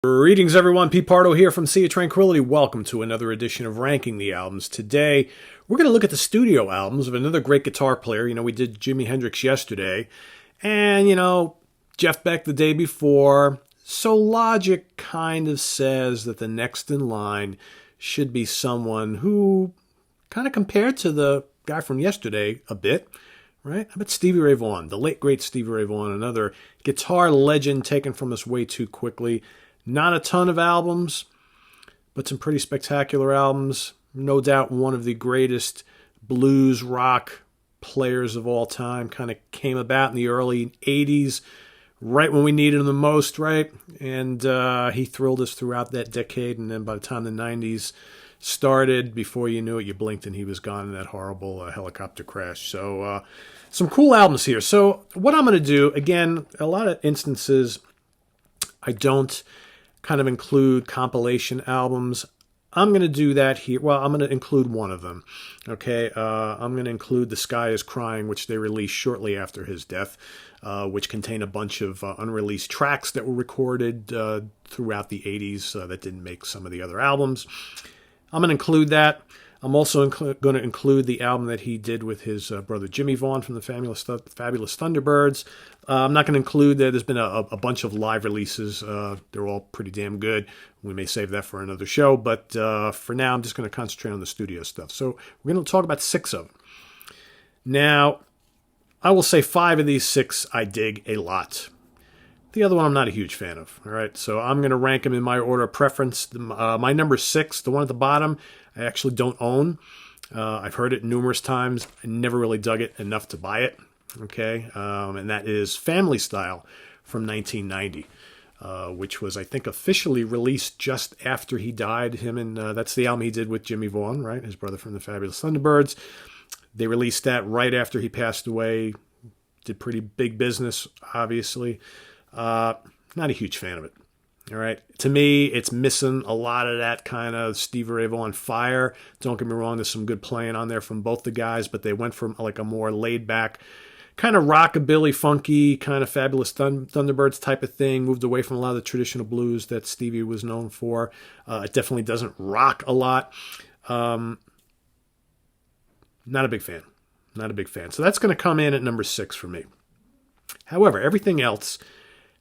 Greetings everyone, Pete Pardo here from Sea of Tranquility. Welcome to another edition of Ranking the Albums. Today, we're going to look at the studio albums of another great guitar player. We did Jimi Hendrix yesterday, and, Jeff Beck the day before. So logic kind of says that the next in line should be someone who kind of compared to the guy from yesterday a bit, right? How about Stevie Ray Vaughan, the late great Stevie Ray Vaughan, another guitar legend taken from us way too quickly. Not a ton of albums, but some pretty spectacular albums. No doubt one of the greatest blues rock players of all time. Kind of came about in the early 80s, right when we needed him the most, right? And he thrilled us throughout that decade. And then by the time the 90s started, before you knew it, you blinked and he was gone in that horrible helicopter crash. So some cool albums here. So what I'm going to do, again, a lot of instances I don't kind of include compilation albums. I'm going to do that here. Well, I'm going to include one of them. Okay, I'm going to include The Sky is Crying, which they released shortly after his death, which contain a bunch of unreleased tracks that were recorded throughout the 80s that didn't make some of the other albums. I'm going to include that. I'm also going to include the album that he did with his brother Jimmy Vaughan from the Fabulous Thunderbirds. I'm not going to include that. There's been a bunch of live releases. They're all pretty damn good. We may save that for another show, but for now, I'm just going to concentrate on the studio stuff. So we're going to talk about 6 of them. Now, I will say 5 of these 6 I dig a lot. The other one I'm not a huge fan of. All right, so I'm going to rank them in my order of preference. My number 6, the one at the bottom, I actually don't own. I've heard it numerous times. I never really dug it enough to buy it. Okay, and that is Family Style from 1990, which was, I think, officially released just after he died. That's the album he did with Jimmy Vaughan, right, his brother from the Fabulous Thunderbirds. They released that right after he passed away. Did pretty big business, obviously. Not a huge fan of it. All right. To me, it's missing a lot of that kind of Stevie Ray Vaughan fire. Don't get me wrong, there's some good playing on there from both the guys, but they went from like a more laid back, kind of rockabilly, funky, kind of Fabulous Thunderbirds type of thing. Moved away from a lot of the traditional blues that Stevie was known for. It definitely doesn't rock a lot. Not a big fan. Not a big fan. So that's going to come in at number 6 for me. However, everything else,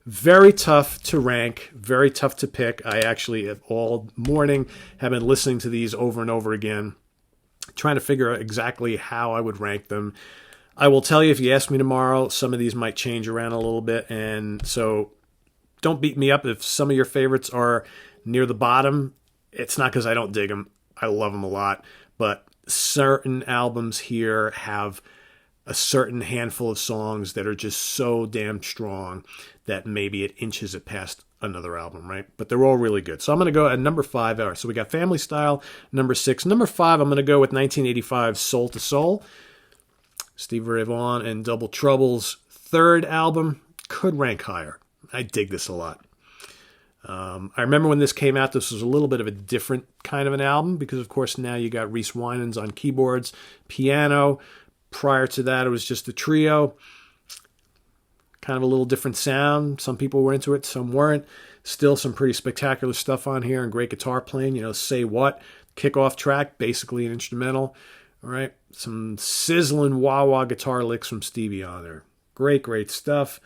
very tough to rank, very tough to pick. I actually, all morning, have been listening to these over and over again, trying to figure out exactly how I would rank them. I will tell you, if you ask me tomorrow, some of these might change around a little bit, and so don't beat me up if some of your favorites are near the bottom. It's not because I don't dig them. I love them a lot, but certain albums here have a certain handful of songs that are just so damn strong that maybe it inches it past another album, right? But they're all really good. So I'm going to go at number 5. All right, so we got Family Style, number 6. Number 5, I'm going to go with 1985's Soul to Soul. Stevie Ray Vaughan and Double Trouble's 3rd album. Could rank higher. I dig this a lot. I remember when this came out, this was a little bit of a different kind of an album because, of course, now you got Reese Winans on keyboards, piano. Prior to that, it was just a trio. Kind of a little different sound. Some people were into it, some weren't. Still some pretty spectacular stuff on here and great guitar playing. Say What, kickoff track, basically an instrumental. All right, some sizzling wah-wah guitar licks from Stevie on there. Great, great stuff.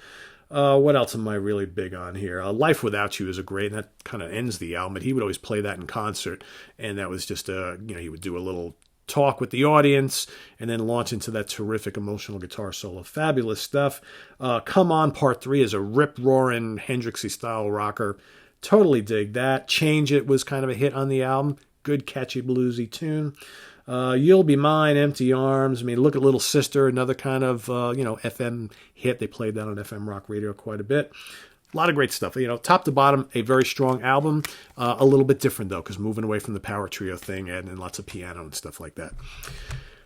What else am I really big on here? Life Without You is a great, and that kind of ends the album, but he would always play that in concert, and that was just he would do a little talk with the audience and then launch into that terrific emotional guitar solo. Fabulous stuff. Come On Part 3 is a rip-roaring Hendrixy style rocker. Totally dig that. Change It was kind of a hit on the album. Good, catchy, bluesy tune. You'll Be Mine, Empty Arms. I mean, look at Little Sister, another kind of, FM hit. They played that on FM rock radio quite a bit. A lot of great stuff. Top to bottom, a very strong album. A little bit different, though, because moving away from the power trio thing and lots of piano and stuff like that.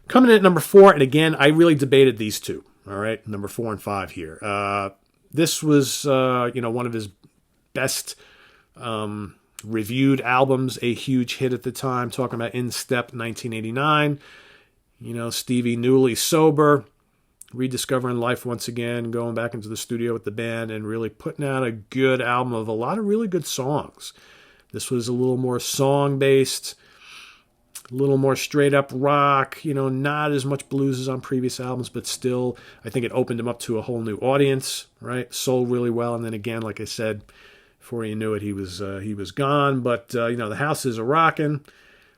Coming in at number 4, and again, I really debated these two. All right, number 4 and 5 here. This was, one of his best reviewed albums, a huge hit at the time. Talking about In Step, 1989. Stevie newly sober. rediscovering life once again, going back into the studio with the band and really putting out a good album of a lot of really good songs. This was a little more song-based, a little more straight-up rock, not as much blues as on previous albums, but still, I think it opened him up to a whole new audience, right? Sold really well, and then again, like I said, before you knew it, he was gone. But, the house is a-rockin'.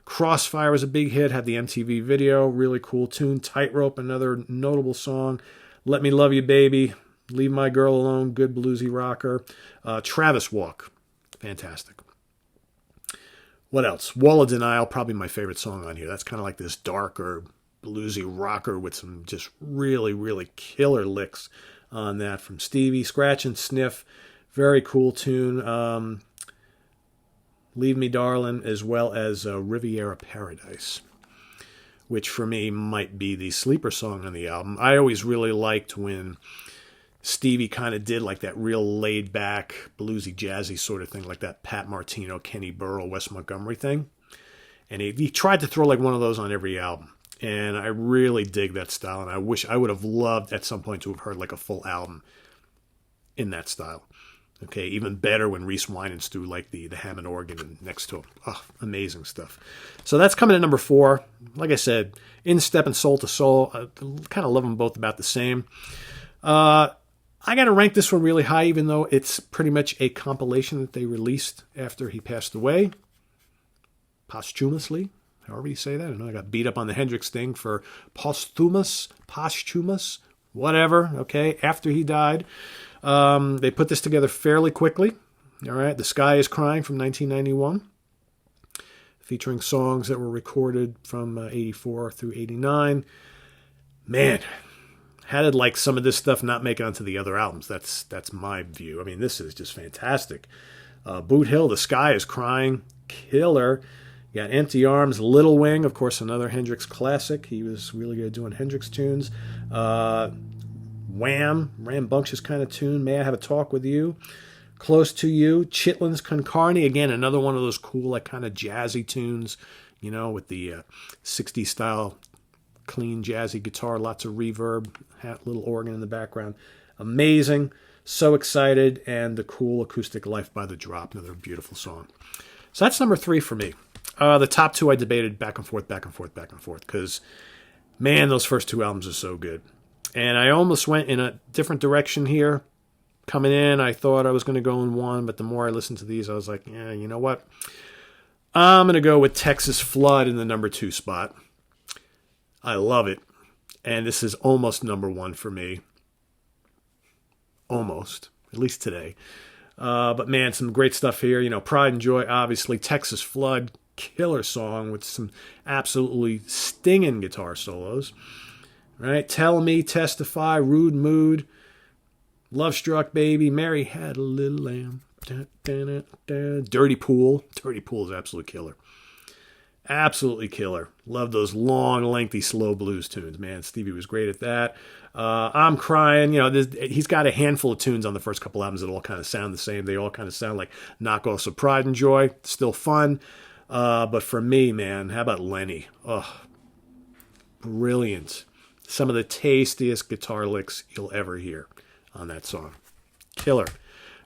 Crossfire was a big hit, had the MTV video, really cool tune. Tightrope, another notable song. Let Me Love You Baby, Leave My Girl Alone, good bluesy rocker. Travis Walk, fantastic. What else? Wall of Denial, probably my favorite song on here. That's kind of like this darker, bluesy rocker with some just really, really killer licks on that from Stevie. Scratch and Sniff, very cool tune. Leave Me Darlin', as well as Riviera Paradise, which for me might be the sleeper song on the album. I always really liked when Stevie kind of did like that real laid-back, bluesy, jazzy sort of thing, like that Pat Martino, Kenny Burrell, Wes Montgomery thing. And he tried to throw like one of those on every album. And I really dig that style, and I wish I would have loved at some point to have heard like a full album in that style. Okay, even better when Reese Winans threw like the Hammond organ next to him. Oh, amazing stuff. So that's coming at number 4. Like I said, In Step and Soul to Soul. I kind of love them both about the same. I got to rank this one really high, even though it's pretty much a compilation that they released after he passed away. Posthumously, however you say that. I know I got beat up on the Hendrix thing for posthumous, whatever, okay, after he died. They put this together fairly quickly. All right, The Sky is Crying from 1991, featuring songs that were recorded from 84 through 89. Man, how did like some of this stuff not make it onto the other albums? That's my view. I mean, this is just fantastic. Boot Hill, The Sky is Crying, killer. You got Empty Arms, Little Wing, of course, another Hendrix classic. He was really good at doing Hendrix tunes. Wham, rambunctious kind of tune. May I Have a Talk with You? Close to You. Chitlin's Con Carne, again, another one of those cool, like kind of jazzy tunes, with the 60s style, clean jazzy guitar, lots of reverb, little organ in the background. Amazing. So excited. And the cool acoustic Life by the Drop, another beautiful song. So that's number 3 for me. The top 2 I debated back and forth, because, man, those first 2 albums are so good. And I almost went in a different direction here. Coming in, I thought I was going to go in one, but the more I listened to these, I was like, yeah, you know what? I'm going to go with Texas Flood in the number 2 spot. I love it. And this is almost number 1 for me. Almost. At least today. But man, some great stuff here. Pride and Joy, obviously. Texas Flood, killer song with some absolutely stinging guitar solos. Right? Tell Me, Testify, Rude Mood, Love Struck Baby, Mary Had a Little Lamb, Dirty Pool. Dirty Pool is absolute killer. Absolutely killer. Love those long, lengthy, slow blues tunes. Man, Stevie was great at that. I'm Crying. He's got a handful of tunes on the first couple albums that all kind of sound the same. They all kind of sound like knockoffs of Pride and Joy. Still fun. But for me, man, how about Lenny? Oh, brilliant. Some of the tastiest guitar licks you'll ever hear on that song. Killer.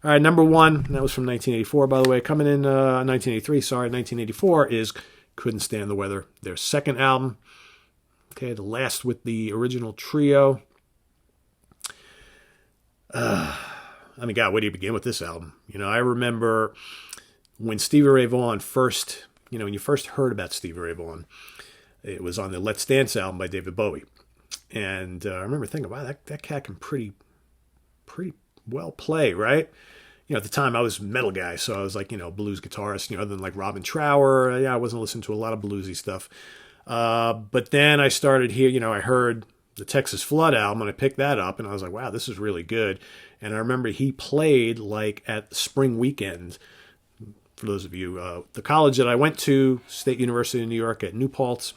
All right, number 1, that was from 1984, by the way. Coming in 1984 is Couldn't Stand the Weather, their second album. Okay, the last with the original trio. God, where do you begin with this album? I remember when Stevie Ray Vaughan first, when you first heard about Stevie Ray Vaughan, it was on the Let's Dance album by David Bowie. And I remember thinking, wow, that cat can pretty well play, right? At the time I was a metal guy, so I was like, blues guitarist, other than like Robin Trower. I wasn't listening to a lot of bluesy stuff. But then I started here, I heard the Texas Flood album, and I picked that up, and I was like, wow, this is really good. And I remember he played like at Spring Weekend. For those of you, the college that I went to, State University of New York at New Paltz,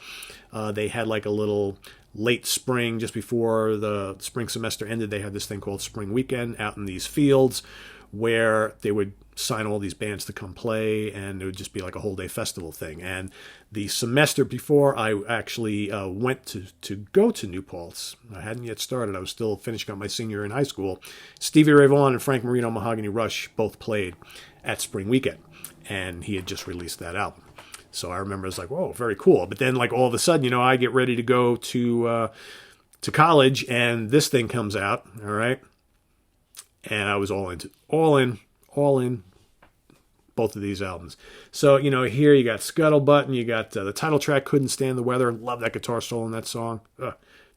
they had like a little late spring, just before the spring semester ended, they had this thing called Spring Weekend out in these fields where they would sign all these bands to come play, and it would just be like a whole day festival thing. And the semester before, I actually went to go to New Paltz. I hadn't yet started. I was still finishing up my senior year in high school. Stevie Ray Vaughan and Frank Marino Mahogany Rush both played at Spring Weekend, and he had just released that album. So I remember it was like, whoa, very cool. But then like all of a sudden, I get ready to go to college, and this thing comes out, all right? And I was all in both of these albums. So, here you got Scuttlebutt, and you got the title track, Couldn't Stand the Weather. Love that guitar solo in that song.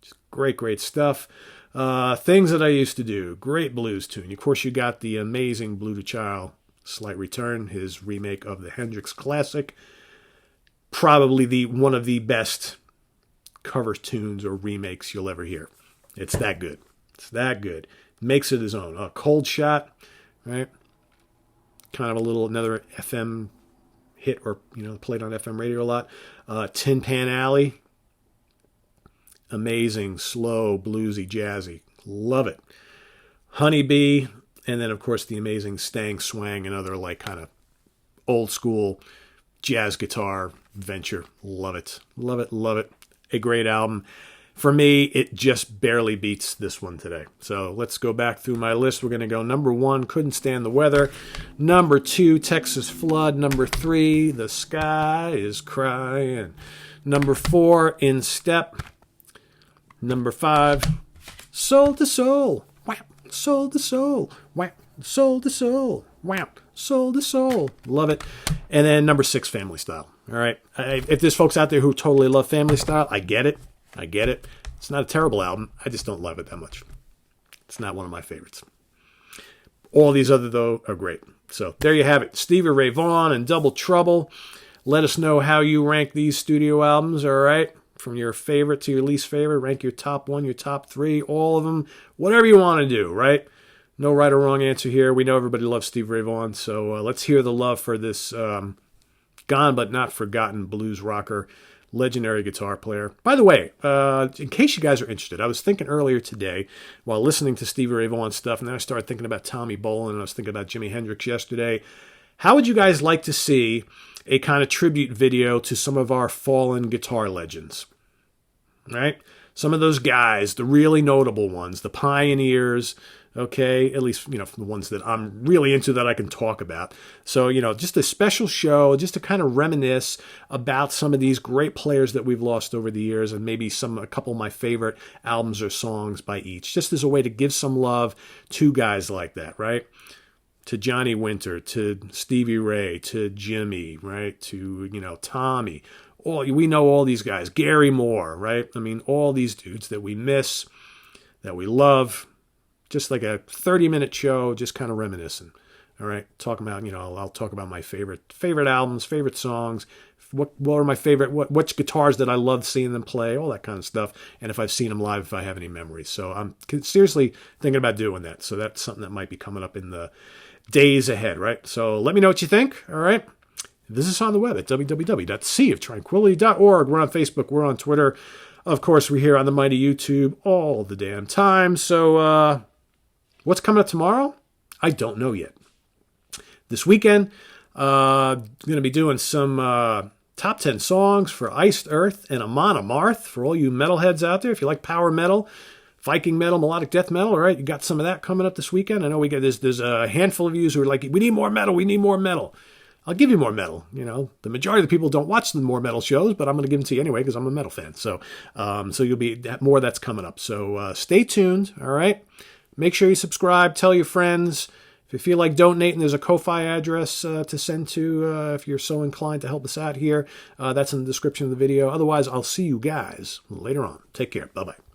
Just great stuff. Things That I Used to Do. Great blues tune. Of course, you got the amazing Blue to Child, Slight Return, his remake of the Hendrix classic. Probably one of the best cover tunes or remakes you'll ever hear. It's that good. It's that good. Makes it his own. Cold Shot, right? Kind of another FM hit, or played on FM radio a lot. Tin Pan Alley, amazing, slow, bluesy, jazzy, love it. Honeybee, and then of course the amazing Stang Swang, another like kind of old school jazz guitar venture. Love it. A great album. For me, it just barely beats this one today. So let's go back through my list. We're going to go number 1, Couldn't Stand the Weather. Number 2, Texas Flood. Number 3, The Sky is Crying. Number 4, In Step. Number 5, Soul to Soul. Wow. Soul to Soul. Wow. Soul to Soul. Wow. Soul to Soul. Love it. And then number 6, Family Style. All right. If there's folks out there who totally love Family Style, I get it. It's not a terrible album. I just don't love it that much. It's not one of my favorites. All these other, though, are great. So there you have it. Stevie Ray Vaughan and Double Trouble. Let us know how you rank these studio albums, all right? From your favorite to your least favorite. Rank your top 1, your top 3, all of them. Whatever you want to do, right? No right or wrong answer here. We know everybody loves Stevie Ray Vaughan, so let's hear the love for this gone but not forgotten blues rocker, legendary guitar player. By the way, in case you guys are interested, I was thinking earlier today while listening to Stevie Ray Vaughan stuff, and then I started thinking about Tommy Bolin, and I was thinking about Jimi Hendrix yesterday. How would you guys like to see a kind of tribute video to some of our fallen guitar legends? Right? Some of those guys, the really notable ones, the pioneers, okay, at least, the ones that I'm really into that I can talk about. So, just a special show, just to kind of reminisce about some of these great players that we've lost over the years, and maybe a couple of my favorite albums or songs by each, just as a way to give some love to guys like that, right? To Johnny Winter, to Stevie Ray, to Jimmy, right? To, Tommy. We know all these guys. Gary Moore, right? I mean, all these dudes that we miss, that we love. Just like a 30-minute show, just kind of reminiscing. All right, talking about, I'll talk about my favorite albums, favorite songs, what are my favorite, which guitars that I loved seeing them play, all that kind of stuff, and if I've seen them live, if I have any memories. So I'm seriously thinking about doing that. So that's something that might be coming up in the days ahead, right? So let me know what you think, all right? Visit us on the web at www.seaoftranquility.org. We're on Facebook, we're on Twitter. Of course, we're here on the mighty YouTube all the damn time. So, what's coming up tomorrow? I don't know yet. This weekend, going to be doing some top 10 songs for Iced Earth and Amon Amarth for all you metalheads out there. If you like power metal, Viking metal, melodic death metal, all right, you got some of that coming up this weekend. I know there's a handful of you who are like, we need more metal. I'll give you more metal. The majority of the people don't watch the more metal shows, but I'm going to give them to you anyway because I'm a metal fan. So, you'll be more that's coming up. So stay tuned. All right. Make sure you subscribe. Tell your friends. If you feel like donating, there's a Ko-Fi address to send to if you're so inclined to help us out here. That's in the description of the video. Otherwise, I'll see you guys later on. Take care. Bye bye.